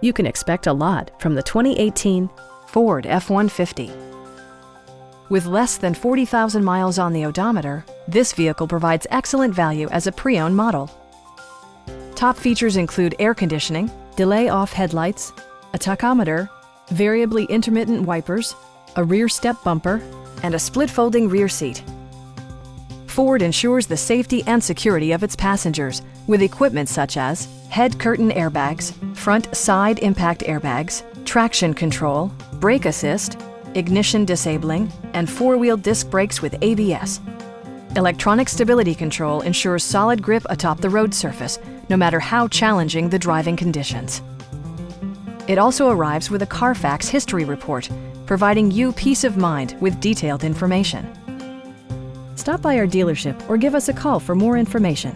You can expect a lot from the 2018 Ford F-150. With less than 40,000 miles on the odometer, this vehicle provides excellent value as a pre-owned model. Top features include air conditioning, delay-off headlights, a tachometer, variably intermittent wipers, a rear step bumper, and a split-folding rear seat. Ford ensures the safety and security of its passengers with equipment such as head curtain airbags, front side impact airbags, traction control, brake assist, ignition disabling, and four-wheel disc brakes with ABS. Electronic stability control ensures solid grip atop the road surface, no matter how challenging the driving conditions. It also arrives with a Carfax history report, providing you peace of mind with detailed information. Stop by our dealership or give us a call for more information.